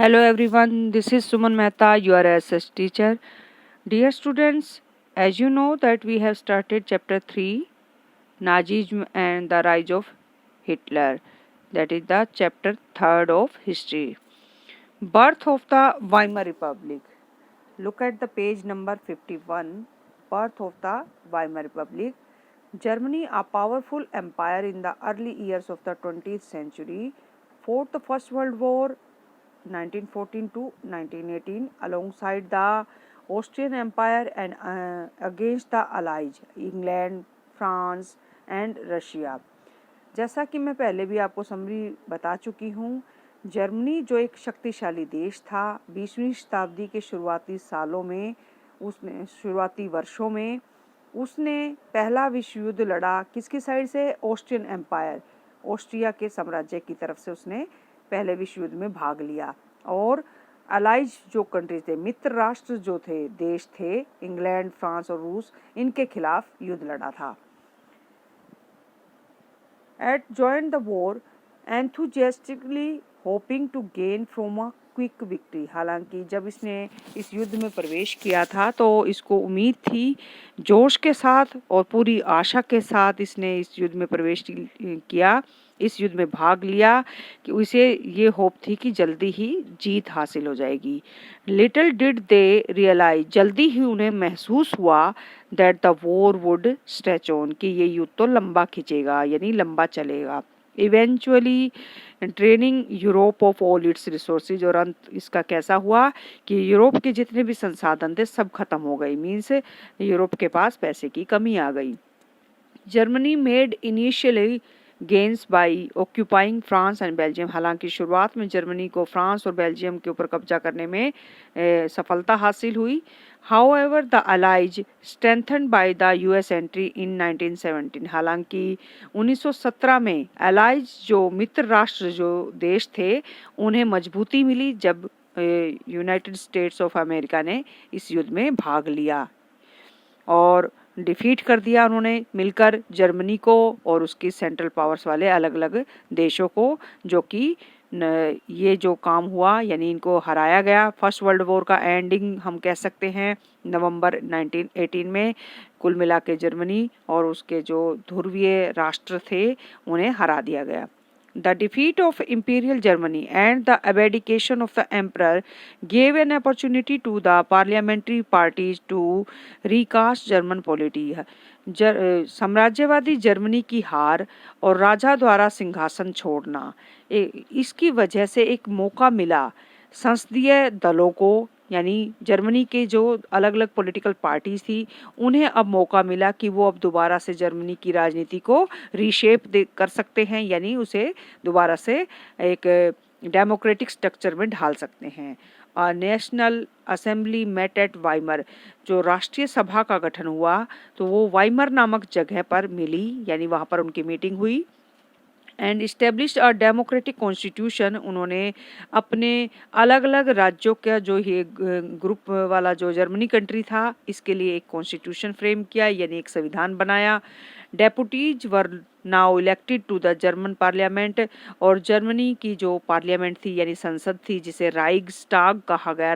Hello everyone, this is Suman Mehta, your SS teacher. Dear students, as you know that we have started chapter 3, Nazism and the rise of Hitler. That is the chapter 3rd of history. Birth of the Weimar Republic. Look at the page number 51. Birth of the Weimar Republic. Germany, a powerful empire in the early years of the 20th century, fought the First World War 1914 to 1918 alongside the Austrian Empire and against the Allies, England, France and Russia. जैसा कि मैं पहले भी आपको summary बता चुकी हूँ, Germany जो एक शक्तिशाली देश था 20वीं शताब्दी के शुरुआती सालों में, उसने शुरुआती वर्षों में उसने पहला विश्व युद्ध लड़ा। किसकी साइड से? ऑस्ट्रियन एम्पायर, ऑस्ट्रिया के साम्राज्य की तरफ से उसने पहले विश्व युद्ध में भाग लिया। और अलाइज जो कंट्रीज थे, मित्र राष्ट्र जो थे, देश थे, इंग्लैंड, फ्रांस और रूस, इनके खिलाफ युद्ध लड़ा था। It joined the war enthusiastically hoping to gain from a quick victory. हालांकि जब इसने इस युद्ध में प्रवेश किया था तो इसको उम्मीद थी, जोश के साथ और पूरी आशा के साथ इसने इस युद्ध में प्रवेश किया, इस युद्ध में भाग लिया कि उसे ये होप थी कि जल्दी ही जीत हासिल हो जाएगी। लिटिल डिड दे रियलाइज, जल्दी ही उन्हें महसूस हुआ that the war would stretch on, कि ये युद्ध तो लंबा खिंचेगा, यानी लंबा चलेगा। Eventually draining Europe of all it's resources, और अंत इसका कैसा हुआ कि यूरोप के जितने भी संसाधन थे सब खत्म हो गए, मीन्स यूरोप के पास पैसे की कमी आ गई। Germany made initially gains by occupying France and Belgium. हालांकि शुरुआत में जर्मनी को फ्रांस और बेल्जियम के ऊपर कब्जा करने में सफलता हासिल हुई। However the allies strengthened by the US entry in 1917। हालांकि 1917 में अलाइज जो मित्र राष्ट्र जो देश थे उन्हें मजबूती मिली जब यूनाइटेड स्टेट्स ऑफ अमेरिका ने इस युद्ध में भाग लिया और डिफीट कर दिया उन्होंने मिलकर जर्मनी को और उसकी सेंट्रल पावर्स वाले अलग अलग देशों को, जो कि ये जो काम हुआ यानी इनको हराया गया। फर्स्ट वर्ल्ड वॉर का एंडिंग हम कह सकते हैं नवंबर 1918 में। कुल मिला के जर्मनी और उसके जो ध्रुवीय राष्ट्र थे उन्हें हरा दिया गया। The defeat of Imperial Germany and the abdication of the emperor gave an opportunity to the parliamentary parties to recast German polity. साम्राज्यवादी जर्मनी की हार और राजा द्वारा सिंहासन छोड़ना, इसकी वजह से एक मौका मिला संसदीय दलों को, यानी जर्मनी के जो अलग अलग पॉलिटिकल पार्टीज थी उन्हें अब मौका मिला कि वो अब दोबारा से जर्मनी की राजनीति को रीशेप कर सकते हैं, यानी उसे दोबारा से एक डेमोक्रेटिक स्ट्रक्चर में ढाल सकते हैं। National assembly met at Weimar, जो राष्ट्रीय सभा का गठन हुआ तो वो वाइमर नामक जगह पर मिली, यानी वहाँ पर उनकी मीटिंग हुई। And establish a democratic constitution, उन्होंने अपने अलग अलग राज्यों का जो ये ग्रुप वाला जो जर्मनी कंट्री था इसके लिए एक कॉन्स्टिट्यूशन फ्रेम किया, यानी एक संविधान बनाया। Deputies were now elected to the German parliament, और जर्मनी की जो पार्लियामेंट थी यानी संसद थी जिसे राइक्सटाग कहा गया,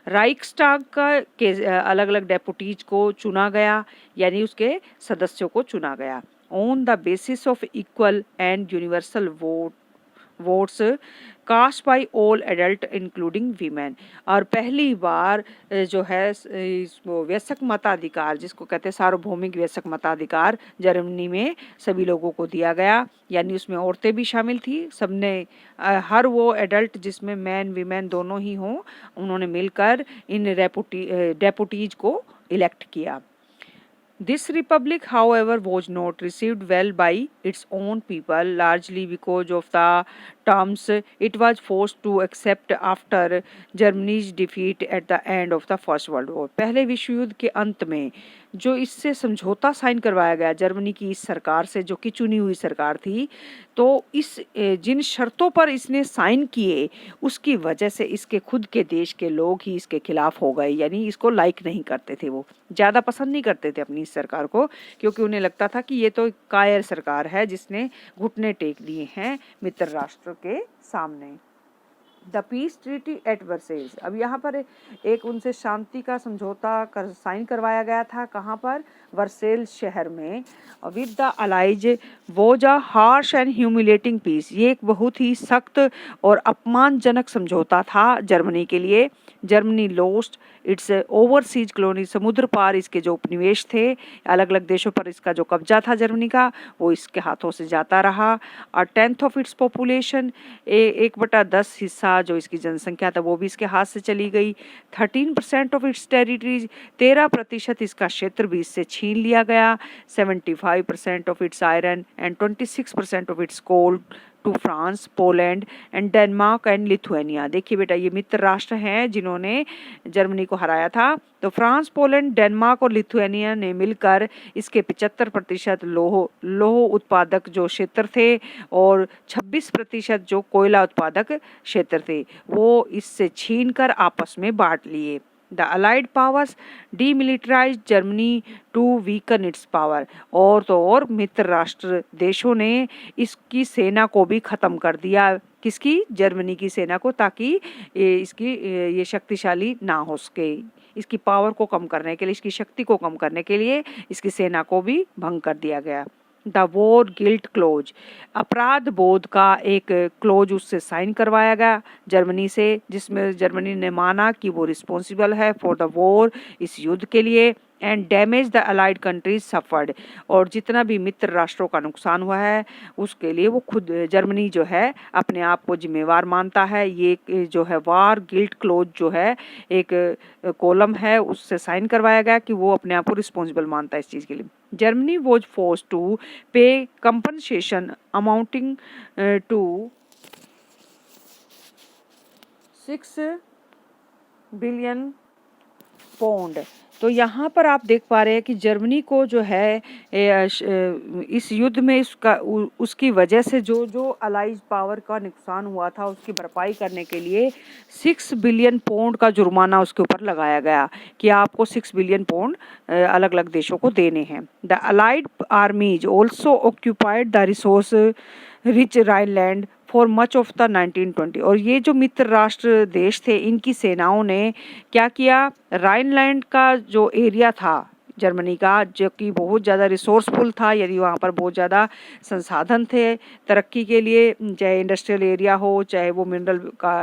राइक्सटाग का के अलग अलग डेपुटीज को चुना गया, यानी उसके सदस्यों को चुना गया on the basis of equal and universal votes cast by all adult including women। और पहली बार जो है इसको वयस्क मताधिकार, जिसको कहते हैं सार्वभौमिक वयस्क मताधिकार, जर्मनी में सभी लोगों को दिया गया, यानी उसमें औरतें भी शामिल थी। सबने हर वो एडल्ट जिसमें मैन वीमेन दोनों ही हों, उन्होंने मिलकर इन डेपुटीज को इलेक्ट किया। This republic, however, was not received well by its own people, largely because of the terms it was forced to accept after Germany's defeat at the end of the First World War। पहले विश्व युद्ध के अंत में जो इससे समझौता sign करवाया गया जर्मनी की इस सरकार से, जो कि चुनी हुई सरकार थी, तो इस जिन शर्तों पर इसने साइन किए उसकी वजह से इसके खुद के देश के लोग ही इसके खिलाफ हो गए, यानी इसको लाइक नहीं करते थे, वो ज़्यादा पसंद नहीं करते थे अपनी इस सरकार को, क्योंकि उन्हें लगता था कि ये तो कायर सरकार है जिसने घुटने टेक दिए हैं मित्र राष्ट्र के सामने। The peace treaty at Versailles. अब यहाँ पर एक उनसे शांति का समझौता साइन करवाया गया था, कहाँ पर, वर्सेल्स शहर में। With the allies was a harsh and humiliating peace. ये एक बहुत ही सख्त और अपमानजनक समझौता था जर्मनी के लिए। Germany lost it's overseas colony, समुद्र पार इसके जो उपनिवेश थे, अलग अलग देशों पर इसका जो कब्जा था जर्मनी का, वो इसके हाथों से जाता रहा। और 10th ऑफ इट्स पॉपुलेशन, 1/10 हिस्सा जो इसकी जनसंख्या था वो भी इसके हाथ से चली गई। 13% ऑफ इट्स टेरिटरीज, 13% इसका क्षेत्र भी इससे छीन लिया गया। 75% of its iron and 26% of its coal to France, Poland and Denmark and Lithuania. देखिए बेटा, ये मित्र राष्ट्र हैं जिन्होंने जर्मनी को हराया था। तो फ्रांस, पोलैंड, डेनमार्क और लिथुआनिया ने मिलकर इसके 75% लोह उत्पादक जो क्षेत्र थे और 26% जो कोयला उत्पादक क्षेत्र थे वो इससे छीनकर आपस में बांट लिए। The Allied powers demilitarized Germany to weaken its power। और तो और मित्र राष्ट्र देशों ने इसकी सेना को भी खत्म कर दिया। किसकी? जर्मनी की सेना को, ताकि ये शक्तिशाली ना हो सके। इसकी पावर को कम करने के लिए, इसकी शक्ति को कम करने के लिए इसकी सेना को भी भंग कर दिया गया। द वॉर गिल्ट क्लोज, अपराध बोध का एक क्लोज उससे साइन करवाया गया जर्मनी से, जिसमें जर्मनी ने माना कि वो रिस्पॉन्सिबल है फॉर द वॉर, इस युद्ध के लिए। And damage the allied countries suffered, और जितना भी मित्र राष्ट्रों का नुकसान हुआ है उसके लिए वो खुद जर्मनी जो है अपने आप को जिम्मेवार मानता है। ये जो है वार गिल्ट क्लोज जो है एक कॉलम है, उससे साइन करवाया गया कि वो अपने आप को रिस्पॉन्सिबल मानता है इस चीज़ के लिए। Germany was forced to pay compensation amounting to 6 billion pound. तो यहाँ पर आप देख पा रहे हैं कि जर्मनी को जो है इस युद्ध में उसकी वजह से जो अलाइज पावर का नुकसान हुआ था उसकी भरपाई करने के लिए 6 बिलियन पौंड का जुर्माना उसके ऊपर लगाया गया कि आपको 6 बिलियन पौंड अलग अलग देशों को देने हैं। The allied आर्मीज also occupied the resource rich Rhineland for much of the 1920। और ये जो मित्र राष्ट्र देश थे इनकी सेनाओं ने क्या किया, राइनलैंड का जो एरिया था जर्मनी का, जो कि बहुत ज़्यादा रिसोर्सफुल था, यानी वहाँ पर बहुत ज़्यादा संसाधन थे तरक्की के लिए, चाहे इंडस्ट्रियल एरिया हो चाहे वो मिनरल का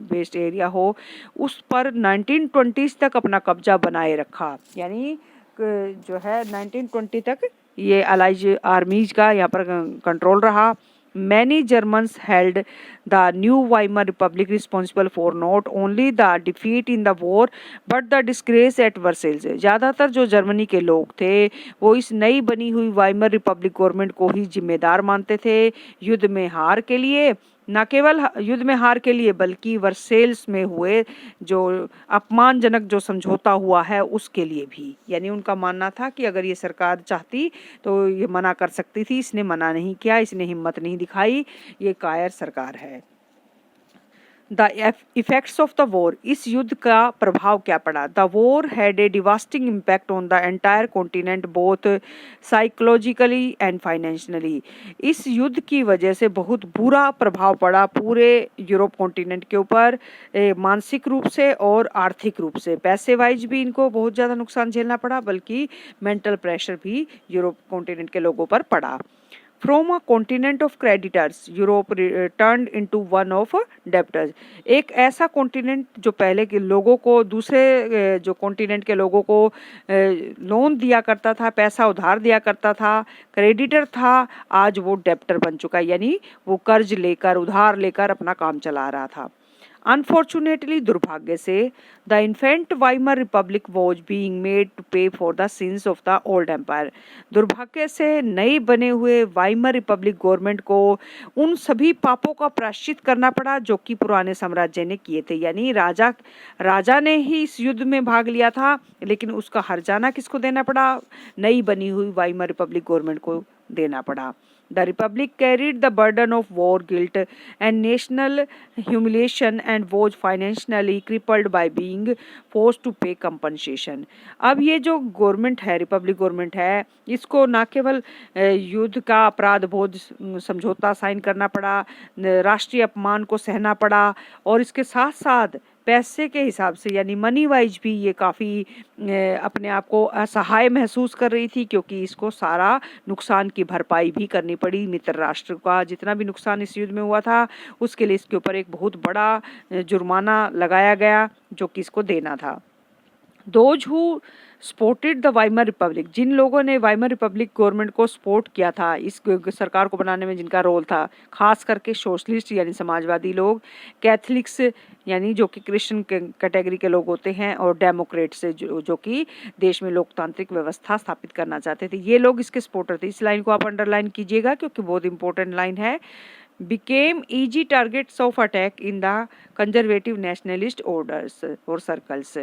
बेस्ड एरिया हो, उस पर 1920s तक अपना कब्जा बनाए रखा। यानी जो है 1920 तक ये अलाइज आर्मीज का यहाँ पर कंट्रोल रहा। Many Germans held the new Weimar Republic responsible for not only the defeat in the war but the disgrace at Versailles। ज़्यादातर जो जर्मनी के लोग थे वो इस नई बनी हुई वाइमर रिपब्लिक गवर्नमेंट को ही जिम्मेदार मानते थे युद्ध में हार के लिए। न केवल युद्ध में हार के लिए बल्कि वर्सेल्स में हुए जो अपमानजनक जो समझौता हुआ है उसके लिए भी। यानी उनका मानना था कि अगर ये सरकार चाहती तो ये मना कर सकती थी, इसने मना नहीं किया, इसने हिम्मत नहीं दिखाई, ये कायर सरकार है। The effects of the war, इस युद्ध का प्रभाव क्या पड़ा। The war had a devastating impact on the entire continent both psychologically and financially. इस युद्ध की वजह से बहुत बुरा प्रभाव पड़ा पूरे यूरोप कॉन्टिनेंट के ऊपर, मानसिक रूप से और आर्थिक रूप से। पैसे वाइज भी इनको बहुत ज़्यादा नुकसान झेलना पड़ा, बल्कि मेंटल प्रेशर भी यूरोप कॉन्टिनेंट के लोगों पर पड़ा। From a continent of creditors, Europe turned into one of debtors। एक ऐसा कॉन्टिनेंट जो पहले के लोगों को दूसरे जो कॉन्टिनेंट के लोगों को लोन दिया करता था, पैसा उधार दिया करता था, क्रेडिटर था, आज वो डेप्टर बन चुका है, यानी वो कर्ज लेकर उधार लेकर अपना काम चला रहा था। अनफॉर्चुनेटली, दुर्भाग्य से, the infant Weimar republic was being made to pay for the sins of the old empire. दुर्भाग्य से नए बने हुए वाइमर रिपब्लिक गवर्नमेंट को उन सभी पापों का प्रायश्चित करना पड़ा जो कि पुराने साम्राज्य ने किए थे। यानी राजा ने ही इस युद्ध में भाग लिया था, लेकिन उसका हर्जाना किसको देना पड़ा, नई बनी हुई वाइमर रिपब्लिक गवर्नमेंट को देना पड़ा। The Republic carried the burden of war guilt and national humiliation and was financially crippled by being forced to pay compensation. अब ये जो गवर्नमेंट है, रिपब्लिक गवर्नमेंट है, इसको ना केवल युद्ध का अपराध बोध समझौता साइन करना पड़ा, राष्ट्रीय अपमान को सहना पड़ा, और इसके साथ साथ पैसे के हिसाब से यानी मनी वाइज भी ये काफ़ी अपने आप को असहाय महसूस कर रही थी, क्योंकि इसको सारा नुकसान की भरपाई भी करनी पड़ी। मित्र राष्ट्र का जितना भी नुकसान इस युद्ध में हुआ था उसके लिए इसके ऊपर एक बहुत बड़ा जुर्माना लगाया गया जो कि इसको देना था। Those who supported the Weimar republic, जिन लोगों ने वाइमर रिपब्लिक गवर्नमेंट को सपोर्ट किया था, इस सरकार को बनाने में जिनका रोल था, खास करके सोशलिस्ट यानी समाजवादी लोग, कैथलिक्स यानी जो कि क्रिश्चियन कैटेगरी के लोग होते हैं, और डेमोक्रेट्स जो कि देश में लोकतांत्रिक व्यवस्था स्थापित करना चाहते थे, ये लोग इसके सपोर्टर थे। इस लाइन को आप अंडरलाइन कीजिएगा क्योंकि बहुत इंपॉर्टेंट लाइन है। became easy targets of attack in the conservative nationalist orders और सर्कल्स।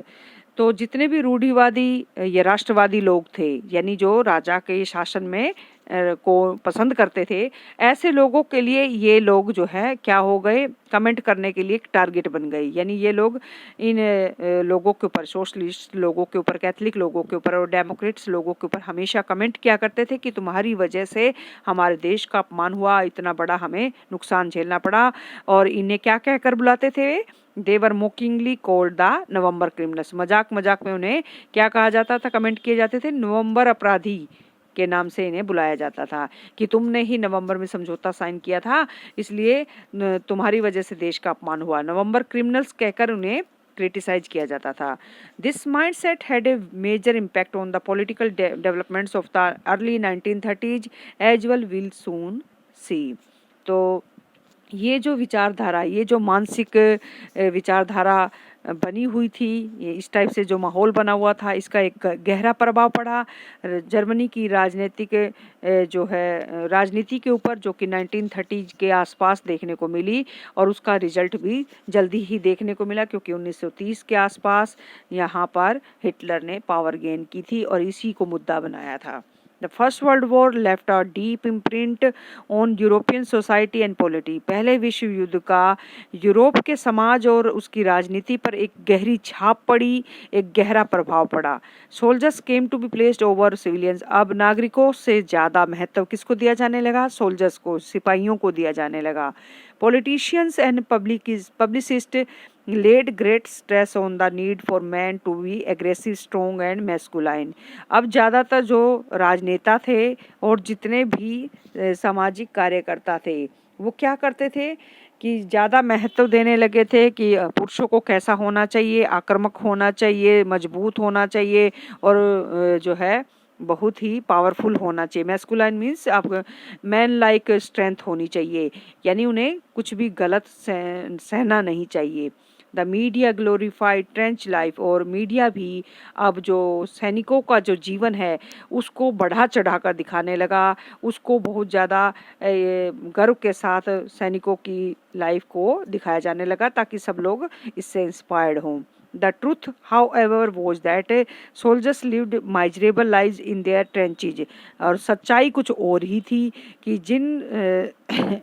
तो जितने भी रूढ़िवादी या राष्ट्रवादी लोग थे, यानी जो राजा के शासन में को पसंद करते थे, ऐसे लोगों के लिए ये लोग जो है क्या हो गए, कमेंट करने के लिए एक टारगेट बन गई। यानी ये लोग इन लोगों के ऊपर, सोशलिस्ट लोगों के ऊपर, कैथलिक लोगों के ऊपर और डेमोक्रेट्स लोगों के ऊपर हमेशा कमेंट किया करते थे कि तुम्हारी वजह से हमारे देश का अपमान हुआ, इतना बड़ा हमें नुकसान झेलना पड़ा। और इन्हें क्या कहकर बुलाते थे? देवर मोकिंगली कॉल्ड द नवंबर क्रिमिनल्स। मजाक मजाक में उन्हें क्या कहा जाता था, कमेंट किए जाते थे, नवंबर अपराधी के नाम से इन्हें बुलाया जाता था कि तुमने ही नवंबर में समझौता साइन किया था, इसलिए तुम्हारी वजह से देश का अपमान हुआ। नवंबर क्रिमिनल्स कहकर उन्हें क्रिटिसाइज किया जाता था। This mindset had a major impact on the political developments of the early 1930s as well will soon see. तो ये जो विचारधारा, ये जो मानसिक विचारधारा बनी हुई थी, ये इस टाइप से जो माहौल बना हुआ था, इसका एक गहरा प्रभाव पड़ा जर्मनी की राजनीतिक जो है राजनीति के ऊपर, जो कि 1930 के आसपास देखने को मिली, और उसका रिजल्ट भी जल्दी ही देखने को मिला क्योंकि 1930 के आसपास यहाँ पर हिटलर ने पावर गेन की थी और इसी को मुद्दा बनाया था। The First World War left a deep imprint on European society and polity। पहले विश्व युद्ध का यूरोप के समाज और उसकी राजनीति पर एक गहरी छाप पड़ी, एक गहरा प्रभाव पड़ा। Soldiers came to be placed over civilians. अब नागरिकों से ज़्यादा महत्व किसको दिया जाने लगा? सोल्जर्स को, सिपाहियों को दिया जाने लगा। Politicians and publicists laid great stress on the need for men to be aggressive, strong and masculine। अब ज़्यादातर जो राजनेता थे और जितने भी सामाजिक कार्यकर्ता थे वो क्या करते थे कि ज़्यादा महत्व देने लगे थे कि पुरुषों को कैसा होना चाहिए, आक्रामक होना चाहिए, मजबूत होना चाहिए और जो है बहुत ही पावरफुल होना चाहिए। मैस्कुलाइन मीन्स आप मैन लाइक स्ट्रेंथ होनी चाहिए, यानी उन्हें कुछ भी गलत सहना नहीं चाहिए। The media glorified trench life. और मीडिया भी अब जो सैनिकों का जो जीवन है उसको बढ़ा चढ़ा कर दिखाने लगा, उसको बहुत ज़्यादा गर्व के साथ सैनिकों की लाइफ को दिखाया जाने लगा ताकि सब लोग इससे इंस्पायर्ड हों। The truth, however, was that soldiers lived miserable lives in their trenches। और सच्चाई कुछ और ही थी कि जिन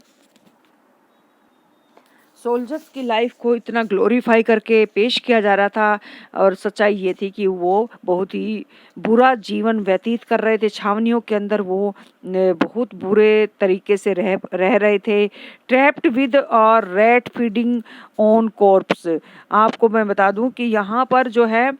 सोल्जर्स की लाइफ को इतना ग्लोरीफाई करके पेश किया जा रहा था, और सच्चाई ये थी कि वो बहुत ही बुरा जीवन व्यतीत कर रहे थे। छावनियों के अंदर वो बहुत बुरे तरीके से रह रहे थे। ट्रैप्ड विद और रैट फीडिंग ऑन कॉर्प्स। आपको मैं बता दूं कि यहाँ पर जो है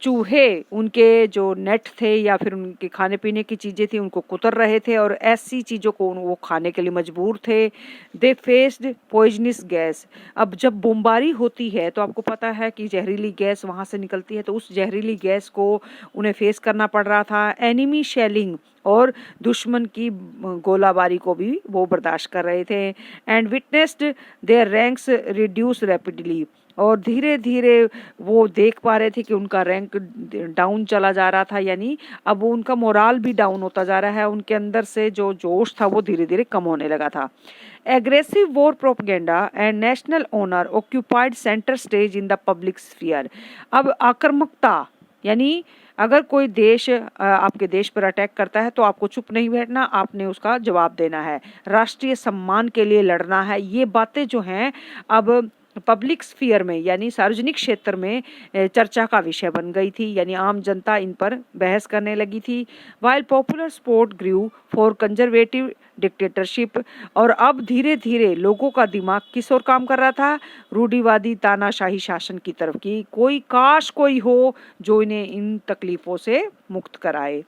चूहे उनके जो नेट थे या फिर उनके खाने पीने की चीज़ें थी उनको कुतर रहे थे और ऐसी चीज़ों को वो खाने के लिए मजबूर थे। दे फेस्ड पॉइजनस गैस। अब जब बमबारी होती है तो आपको पता है कि जहरीली गैस वहाँ से निकलती है, तो उस जहरीली गैस को उन्हें फेस करना पड़ रहा था। एनिमी शेलिंग और दुश्मन की गोलाबारी को भी वो बर्दाश्त कर रहे थे। And witnessed their ranks reduce rapidly. और धीरे धीरे वो देख पा रहे थे कि उनका रैंक डाउन चला जा रहा था, यानी अब उनका मोराल भी डाउन होता जा रहा है, उनके अंदर से जो जोश था वो धीरे धीरे कम होने लगा था। Aggressive war propaganda and national honour occupied centre stage in the public sphere. अब आक्रामकता यानी अगर कोई देश आपके देश पर अटैक करता है तो आपको चुप नहीं बैठना, आपने उसका जवाब देना है, राष्ट्रीय सम्मान के लिए लड़ना है। ये बातें जो हैं अब पब्लिक स्फीयर में यानी सार्वजनिक क्षेत्र में चर्चा का विषय बन गई थी, यानी आम जनता इन पर बहस करने लगी थी। While popular support grew for conservative dictatorship, और अब धीरे धीरे लोगों का दिमाग किस ओर काम कर रहा था, रूढ़िवादी तानाशाही शासन की तरफ की। काश कोई हो जो इन्हें इन तकलीफों से मुक्त कराए,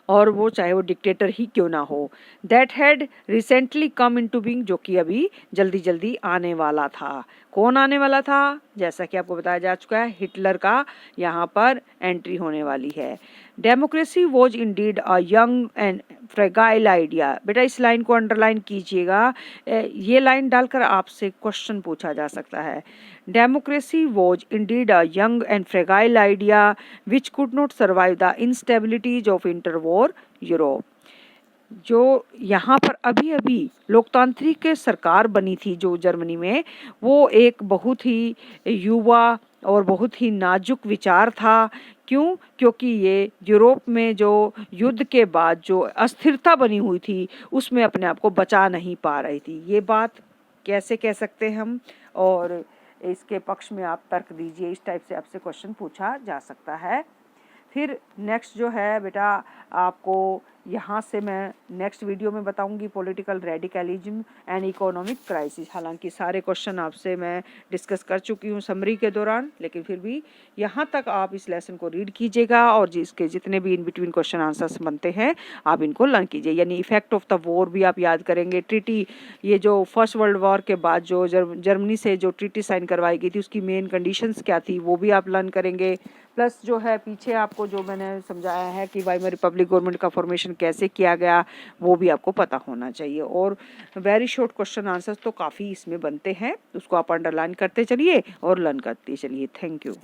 और वो चाहे वो डिक्टेटर ही क्यों ना हो। That had recently come into being, जो कि अभी जल्दी जल्दी आने वाला था। कौन आने वाला था? जैसा कि आपको बताया जा चुका है, हिटलर का यहाँ पर एंट्री होने वाली है। Democracy was indeed a young and fragile idea. बेटा इस लाइन को अंडरलाइन कीजिएगा, ये लाइन डालकर आपसे क्वेश्चन पूछा जा सकता है। Democracy was indeed a young and fragile idea which could not survive the instabilities of interwar Europe. जो यहाँ पर अभी अभी लोकतांत्रिक सरकार बनी थी जो जर्मनी में, वो एक बहुत ही युवा और बहुत ही नाजुक विचार था। क्यों? क्योंकि ये यूरोप में जो युद्ध के बाद जो अस्थिरता बनी हुई थी उसमें अपने आप को बचा नहीं पा रही थी। ये बात कैसे कह सकते हैं हम, और इसके पक्ष में आप तर्क दीजिए। इस टाइप से आपसे क्वेश्चन पूछा जा सकता है। फिर नेक्स्ट जो है बेटा, आपको यहाँ से मैं नेक्स्ट वीडियो में बताऊंगी political radicalism and economic crisis. हालांकि सारे क्वेश्चन आपसे मैं डिस्कस कर चुकी हूँ समरी के दौरान, लेकिन फिर भी यहाँ तक आप इस लेसन को रीड कीजिएगा और जिसके जितने भी इन बिटवीन क्वेश्चन आंसर्स बनते हैं आप इनको लर्न कीजिए। यानी इफेक्ट ऑफ द वॉर भी आप याद करेंगे। ट्रीटी, ये जो फर्स्ट वर्ल्ड वॉर के बाद जो जर्मनी से जो ट्रीटी साइन करवाई गई थी उसकी मेन कंडीशंस क्या थी वो भी आप लर्न करेंगे। प्लस जो है पीछे आपको जो मैंने समझाया है कि वाइमर रिपब्लिक गवर्नमेंट का फॉर्मेशन कैसे किया गया वो भी आपको पता होना चाहिए। और वेरी शॉर्ट क्वेश्चन आंसर्स तो काफ़ी इसमें बनते हैं, उसको आप अंडरलाइन करते चलिए और लर्न करते चलिए। Thank you.